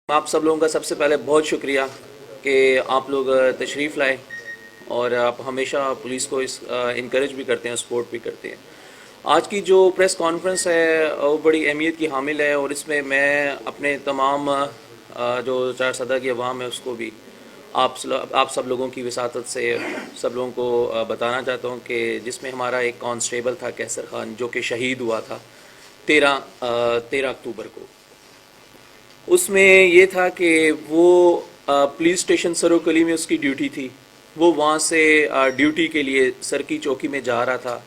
آپ سب لوگوں کا سب سے پہلے بہت شکریہ کہ آپ لوگ تشریف لائے اور آپ ہمیشہ پولیس کو انکریج بھی کرتے ہیں، سپورٹ بھی کرتے ہیں۔ آج کی جو پریس کانفرنس ہے وہ بڑی اہمیت کی حامل ہے، اور اس میں اپنے تمام جو چارسدہ کی عوام ہے اس کو بھی آپ سب لوگوں کی وساطت سے سب لوگوں کو بتانا چاہتا ہوں کہ جس میں ہمارا ایک کانسٹیبل تھا کیسر خان، جو کہ شہید ہوا تھا 13 اکتوبر کو۔ اس میں یہ تھا کہ وہ پولیس اسٹیشن سروکلی میں اس کی ڈیوٹی تھی، وہ وہاں سے ڈیوٹی کے لیے سر کی چوکی میں جا رہا تھا،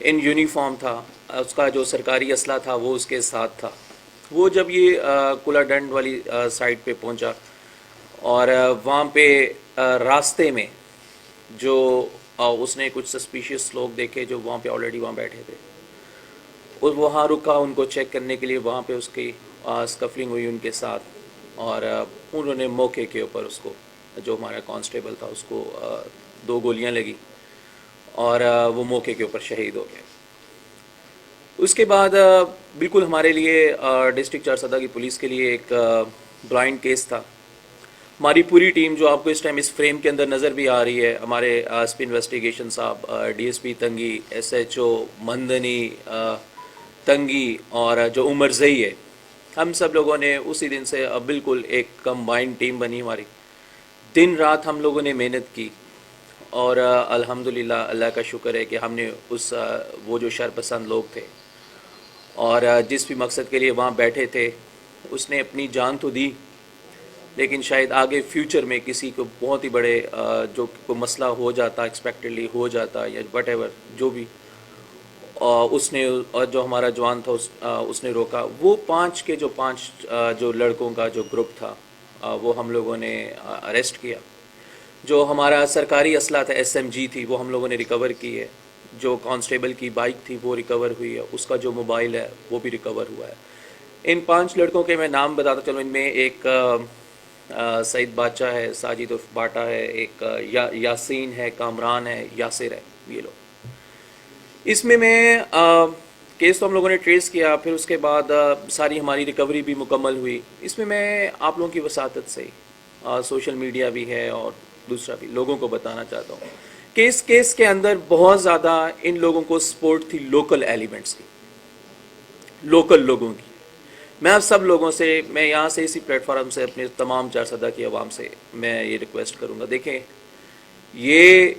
ان یونیفارم تھا، اس کا جو سرکاری اسلحہ تھا وہ اس کے ساتھ تھا۔ وہ جب یہ کولا ڈنڈ والی سائٹ پہ پہنچا اور وہاں پہ راستے میں جو اس نے کچھ سسپیشیس لوگ دیکھے جو وہاں پہ آلریڈی وہاں بیٹھے تھے، اور وہاں رکا ان کو چیک کرنے کے لیے، وہاں پہ اس کی اسکفلنگ ہوئی ان کے ساتھ، اور انہوں نے موقع کے اوپر اس کو، جو ہمارا کانسٹیبل تھا اس کو 2 گولیاں لگی اور وہ موقع کے اوپر شہید ہو گئے۔ اس کے بعد بالکل ہمارے لیے ڈسٹرکٹ چارسدہ کی پولیس کے لیے ایک بلائنڈ کیس تھا۔ ہماری پوری ٹیم جو آپ کو اس ٹائم اس فریم کے اندر نظر بھی آ رہی ہے، ہمارے ایس پی انویسٹیگیشن صاحب، ڈی ایس پی تنگی، ایس ایچ او مندنی تنگی، اور جو عمر زئی ہے، ہم سب لوگوں نے اسی دن سے بالکل ایک کمبائنڈ ٹیم بنی ہماری۔ دن رات ہم لوگوں نے محنت کی، اور الحمدللہ اللہ کا شکر ہے کہ ہم نے وہ جو شرپسند لوگ تھے اور جس بھی مقصد کے لیے وہاں بیٹھے تھے، اس نے اپنی جان تو دی، لیکن شاید آگے فیوچر میں کسی کو بہت ہی بڑے جو کوئی مسئلہ ہو جاتا، ایکسپیکٹڈلی ہو جاتا، یا وٹ ایور جو بھی، اس نے، اور جو ہمارا جوان تھا اس نے روکا۔ وہ 5 جو لڑکوں کا جو گروپ تھا وہ ہم لوگوں نے اریسٹ کیا۔ جو ہمارا سرکاری اسلحہ تھا ایس ایم جی تھی وہ ہم لوگوں نے ریکور کی ہے، جو کانسٹیبل کی بائک تھی وہ ریکور ہوئی ہے، اس کا جو موبائل ہے وہ بھی ریکور ہوا ہے۔ ان 5 لڑکوں کے میں نام بتاتا چلوں، ان میں ایک سعید بادشاہ ہے، ساجد عرف باٹا ہے، ایک یاسین ہے، کامران ہے، یاسر ہے، یہ لوگ۔ اس میں کیس تو ہم لوگوں نے ٹریس کیا، پھر اس کے بعد ساری ہماری ریکوری بھی مکمل ہوئی۔ اس میں آپ لوگوں کی وساطت سے سوشل میڈیا بھی ہے اور دوسرا بھی لوگوں کو بتانا چاہتا ہوں کہ اس کیس کے اندر بہت زیادہ ان لوگوں کو سپورٹ تھی لوکل ایلیمنٹس کی، لوکل لوگوں کی۔ میں آپ سب لوگوں سے، میں یہاں سے اسی پلیٹ فارم سے اپنے تمام چارسدہ کی عوام سے میں یہ ریکویسٹ کروں گا، دیکھیں یہ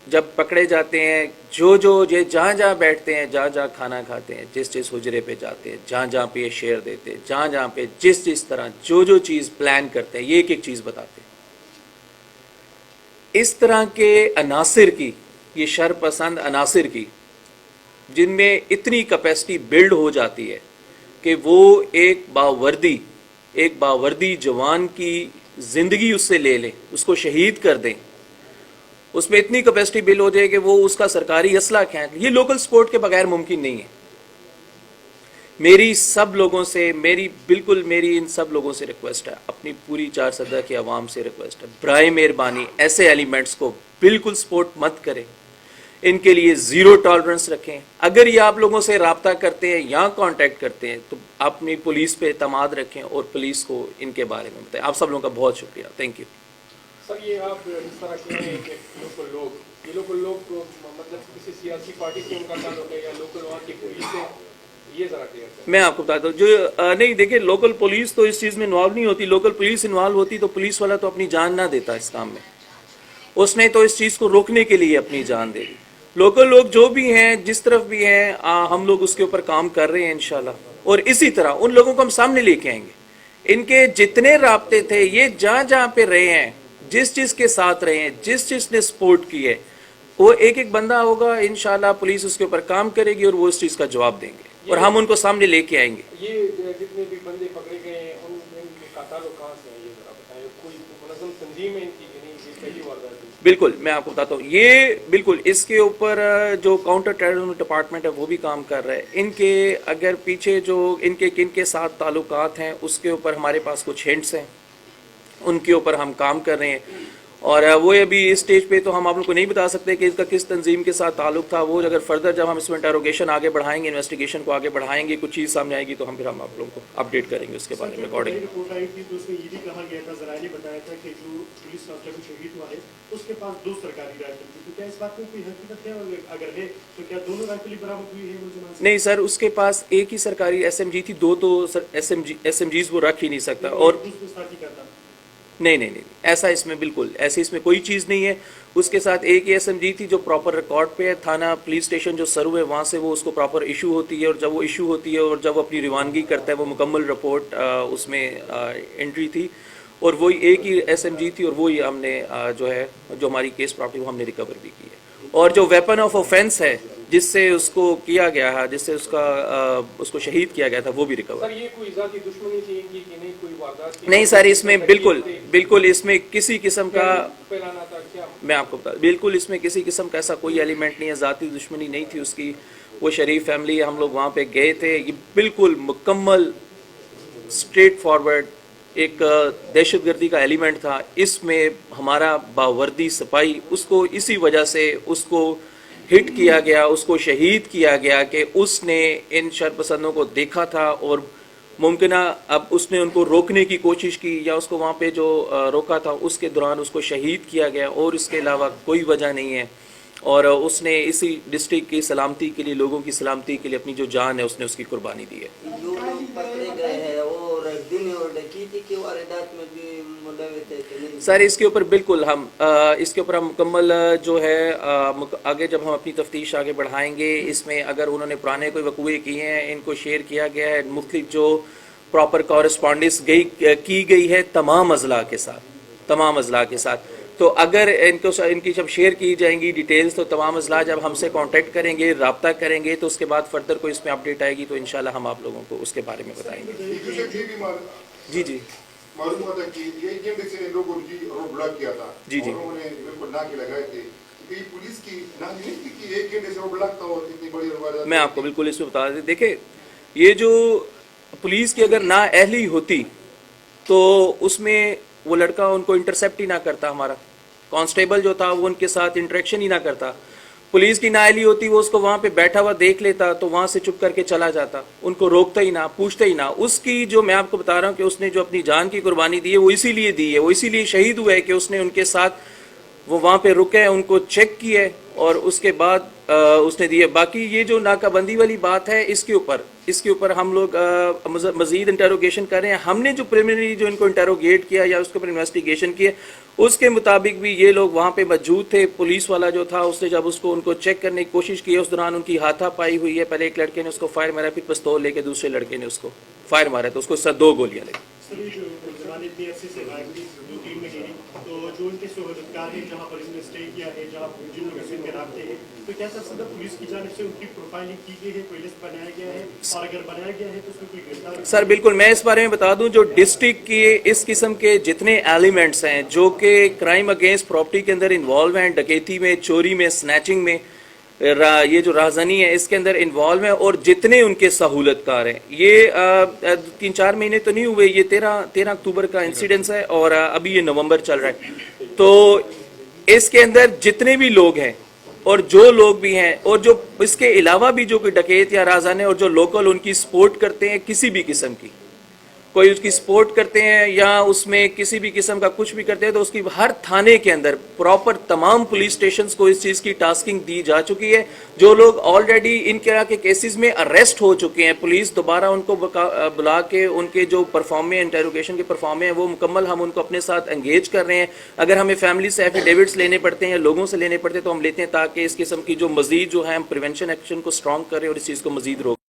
جب پکڑے جاتے ہیں، جو یہ جہاں بیٹھتے ہیں، جہاں کھانا کھاتے ہیں، جس حجرے پہ جاتے ہیں، جہاں پہ یہ شیئر دیتے ہیں، جہاں پہ جس طرح جو چیز پلان کرتے ہیں، یہ ایک چیز بتاتے ہیں۔ اس طرح کے عناصر کی، یہ شر پسند عناصر کی، جن میں اتنی کیپیسٹی بلڈ ہو جاتی ہے کہ وہ ایک باوردی جوان کی زندگی اس سے لے لیں، اس کو شہید کر دیں، اس میں اتنی کیپیسٹی بلڈ ہو جائے کہ وہ اس کا سرکاری اسلحہ کھینچ، یہ لوکل سپورٹ کے بغیر ممکن نہیں ہے۔ میری سب لوگوں سے، میری ان سب لوگوں سے ریکویسٹ ہے، اپنی پوری چارسدہ کی عوام سے ریکویسٹ ہے، برائے مہربانی ایسے ایلیمنٹس کو بالکل سپورٹ مت کریں، ان کے لیے زیرو ٹالرنس رکھیں۔ اگر یہ آپ لوگوں سے رابطہ کرتے ہیں یا کانٹیکٹ کرتے ہیں تو اپنی پولیس پہ اعتماد رکھیں اور پولیس کو ان کے بارے میں بتائیں۔ آپ سب لوگوں کا بہت شکریہ، تھینک یو۔ سر یہ آپ اس طرح کہہ رہے ہیں کہ یہ لوکل لوگ مطلب کسی سیاسی پارٹی سے ان کا تعلق ہے یا لوکل وہاں کی پولیس سے، یہ ذرا کلیئر کریں۔ میں آپ کو بتاتا ہوں، جو نہیں دیکھیں، لوکل پولیس تو اس چیز میں انوالو نہیں ہوتی۔ لوکل پولیس انوالو ہوتی تو پولیس والا تو اپنی جان نہ دیتا اس کام میں، اس نے تو اس چیز کو روکنے کے لیے اپنی جان دے دی۔ لوکل لوگ جو بھی ہیں، جس طرف بھی ہیں، ہم لوگ اس کے اوپر کام کر رہے ہیں انشاءاللہ، اور اسی طرح ان لوگوں کو ہم سامنے لے کے آئیں گے۔ ان کے جتنے رابطے تھے، یہ جہاں پہ رہے ہیں، جس کے ساتھ رہے ہیں، جس نے سپورٹ کی ہے، وہ ایک بندہ ہوگا، انشاءاللہ پولیس اس کے اوپر کام کرے گی اور وہ اس چیز کا جواب دیں گے، اور ہم ان کو سامنے لے کے آئیں گے۔ یہ جتنے بھی بندے پکڑے گئے ہیں ان کا تعلق کہاں سے ہے، یہ ذرا بتائیں۔ کوئی منظم تنظیم ہے ان کی کہ نہیں، یہ پہلی واردات ہے؟ بالکل، میں آپ کو بتاتا ہوں، یہ بالکل اس کے اوپر جو کاؤنٹر ٹیررزم ڈپارٹمنٹ ہے وہ بھی کام کر رہا ہے۔ ان کے اگر پیچھے جو ان کے کن کے ساتھ تعلقات ہیں، اس کے اوپر ہمارے پاس کچھ ہنٹس ہیں، ان کے اوپر ہم کام کر رہے ہیں، اور وہ ابھی اس اسٹیج پہ تو ہم آپ لوگ کو نہیں بتا سکتے کہ اس کا کس تنظیم کے ساتھ تعلق تھا. وہ اگر فردر جب ہم اس میں انٹروگیشن آگے بڑھائیں گے, انویسٹیگیشن کو آگے بڑھائیں گے, کچھ چیز سامنے آئے گی تو ہم آپ لوگوں کو اپڈیٹ کریں گے اس کے بارے میں اکارڈنگ. رپورٹ آئی تھی تو اس میں یہ بھی کہا گیا تھا, ذرائع نے بتایا تھا کہ جو پولیس کانسٹیبل شہید ہوا ہے اس کے پاس 2 سرکاری رائفل تھی. تو کیا اس بات میں کوئی حقیقت ہے, اور اگر ہے تو کیا دونوں رائفلیں برآمد ہوئی ہیں ملزمان سے؟ نہیں سر, اس کے پاس ایک ہی سرکاری ایس ایم جی تھی, 2 تو ایس ایم جیز وہ رکھ ہی نہیں سکتا. اور نہیں, ایسا اس میں بالکل ایسے اس میں کوئی چیز نہیں ہے. اس کے ساتھ ایک ہی ایس ایم جی تھی جو پراپر ریکارڈ پہ ہے. تھانہ پولیس اسٹیشن جو سرو ہے وہاں سے وہ اس کو پراپر ایشو ہوتی ہے, اور جب وہ ایشو ہوتی ہے اور جب وہ اپنی روانگی کرتا ہے وہ مکمل رپورٹ اس میں انٹری تھی. اور وہی ایک ہی ایس ایم جی تھی, اور وہی ہم نے جو ہے جو ہماری کیس پراپرٹی وہ ہم نے ریکور بھی کی ہے. اور جو ویپن آف آفینس ہے جس سے اس کو کیا گیا ہے, جس سے اس کو شہید کیا گیا تھا, وہ بھی ریکور. سر یہ کوئی ذاتی دشمنی تھی ان کی کہ نہیں, کوئی واردات تھی؟ نہیں سر, اس میں بالکل اس میں کسی قسم کا, پھیلانا تھا کیا؟ میں آپ کو بتا, بالکل اس میں کسی قسم کا ایسا کوئی ایلیمنٹ نہیں ہے. ذاتی دشمنی نہیں تھی اس کی. وہ شریف فیملی ہے, ہم لوگ وہاں پہ گئے تھے. یہ بالکل مکمل اسٹریٹ فارورڈ ایک دہشت گردی کا ایلیمنٹ تھا. اس میں ہمارا باوردی سپاہی, اس کو اسی وجہ سے اس کو ہٹ کیا گیا, اس کو شہید کیا گیا کہ اس نے ان شرپسندوں کو دیکھا تھا, اور ممکنہ اب اس نے ان کو روکنے کی کوشش کی, یا اس کو وہاں پہ جو روکا تھا اس کے دوران اس کو شہید کیا گیا, اور اس کے علاوہ کوئی وجہ نہیں ہے. اور اس نے اسی ڈسٹرکٹ کی سلامتی کے لیے, لوگوں کی سلامتی کے لیے اپنی جو جان ہے اس نے اس کی قربانی دی ہے. جو لوگ پکڑے گئے ہیں اور دن اور ڈکیتی کی واردات میں بھی ملوث تھے کہ نہیں؟ سر اس کے اوپر بالکل ہم اس کے اوپر ہم مکمل جو ہے آگے جب ہم اپنی تفتیش آگے بڑھائیں گے, اس میں اگر انہوں نے پرانے کوئی وقوعے کیے ہیں, ان کو شیئر کیا گیا ہے, مختلف جو پراپر کورسپونڈنس کی گئی ہے تمام اضلاع کے ساتھ, تو اگر ان کی جب شیئر کی جائیں گی ڈیٹیلز, تو تمام اضلاع جب ہم سے کانٹیکٹ کریں گے, رابطہ کریں گے, تو اس کے بعد فردر کوئی اس میں اپڈیٹ آئے گی تو انشاءاللہ ہم آپ لوگوں کو اس کے بارے میں بتائیں گے. جی معلوم ہوا تھا کہ یہ ایجنٹ سے لوگوں نے روڈ بلاک کیا تھا, جی انہوں نے بالکل ناکے لگائے تھے. کہ پولیس کی ناکے نہیں تھی کہ ایک گھنٹے سے روڈ بلاک تھا, اور اتنی بڑی واردات. میں آپ کو بالکل اس میں بتا دیں, دیکھیں یہ جو پولیس کی اگر نااہلی ہوتی تو اس میں وہ لڑکا ان کو انٹرسیپٹ ہی نہ کرتا, ہمارا کانسٹیبل جو تھا وہ ان کے ساتھ انٹریکشن ہی نہ کرتا. پولیس کی نااہلی ہوتی, وہ اس کو وہاں پہ بیٹھا ہوا دیکھ لیتا تو وہاں سے چپ کر کے چلا جاتا, ان کو روکتا ہی نہ, پوچھتا ہی نہ. اس کی جو میں آپ کو بتا رہا ہوں کہ اس نے جو اپنی جان کی قربانی دی ہے وہ اسی لیے دی ہے, وہ اسی لیے شہید ہوا ہے کہ اس نے ان کے ساتھ وہ وہاں پہ رکے, ان کو چیک کیے, اور اس کے بعد اس نے دیے. باقی یہ جو ناکہ بندی والی بات ہے, اس کے اوپر ہم لوگ مزید انٹروگیشن کر رہے ہیں. ہم نے جو پریلیمنری جو ان کو انٹروگیٹ کیا یا اس کے اوپر انویسٹیگیشن کی ہے, اس کے مطابق بھی یہ لوگ وہاں پہ موجود تھے. پولیس والا جو تھا اس نے جب اس کو ان کو چیک کرنے کی کوشش کی, اس دوران ان کی ہاتھا پائی ہوئی ہے. پہلے ایک لڑکے نے اس کو فائر مارا, پھر پستول لے کے دوسرے لڑکے نے اس کو فائر مارا, تو اس کو 2 گولیاں لگی. سر یہ جو ملزمان اتنے عرصے سے غائب تھی, 2-3 مہینے, تو جو ان کے سہولتکار ہیں جہاں پر انہوں نے اسٹے کیا ہے, جہاں جن لوگوں سے ان کے رابطے ہیں, تو کیا سر صدر پولیس کی جانب سے ان کی پروفائلنگ کی گئی ہے, کوئی لسٹ بنایا گیا ہے, اور اگر بنایا گیا ہے تو اس میں کوئی گرفتار؟ سر بالکل, میں اس بارے میں بتا دوں, جو ڈسٹرکٹ کے اس قسم کے جتنے ایلیمنٹس ہیں جو کہ کرائم اگینسٹ پراپرٹی کے اندر انوالو ہیں, ڈکیتی میں, چوری میں, سنیچنگ میں, یہ جو رازدانی ہے اس کے اندر انوالو ہیں, اور جتنے ان کے سہولت کار ہیں, یہ 3-4 مہینے تو نہیں ہوئے, یہ 13 اکتوبر کا انسیڈنس ہے, اور ابھی یہ نومبر چل رہا ہے. تو اس کے اندر جتنے بھی لوگ ہیں اور جو لوگ بھی ہیں, اور جو اس کے علاوہ بھی جو کوئی ڈکیت یا رازدان ہے, اور جو لوکل ان کی سپورٹ کرتے ہیں کسی بھی قسم کی, کوئی اس کی سپورٹ کرتے ہیں یا اس میں کسی بھی قسم کا کچھ بھی کرتے ہیں, تو اس کی ہر تھانے کے اندر پراپر تمام پولیس سٹیشنز کو اس چیز کی ٹاسکنگ دی جا چکی ہے. جو لوگ آلریڈی ان کے کیسز میں اریسٹ ہو چکے ہیں, پولیس دوبارہ ان کو بلا کے ان کے جو پرفارم ہیں, انٹروگیشن کے پرفارم ہیں, وہ مکمل ہم ان کو اپنے ساتھ انگیج کر رہے ہیں. اگر ہمیں فیملی سے ایفیڈیوٹس لینے پڑتے ہیں یا لوگوں سے لینے پڑتے ہیں تو ہم لیتے ہیں, تاکہ اس قسم کی جو مزید جو ہے ہم پریونشن ایکشن کو اسٹرانگ کریں اور اس چیز کو مزید روک